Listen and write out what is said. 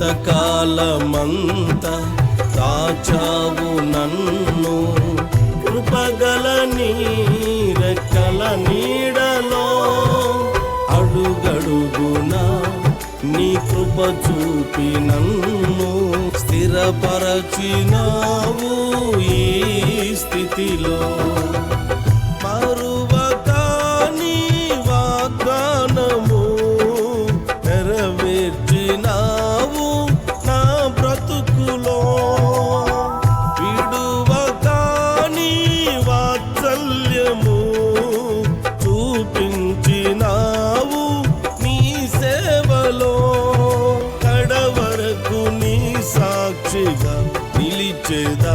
ఇంతకాలమంతా దాచావు నన్ను కృపగల నీ రెక్కల నీడలో అడుగడుగునా నీ కృప చూపి నన్ను స్థిరపరచినావు ఈ స్థితిలో మరువక నీ వాగ్దానము నెరవేర్చినావు నా బ్రతుకులో విడువక నీ వాత్సల్యము చూపించినావు నీ సేవలో కడవరకు నీ సాక్షిగా నిలిచేదా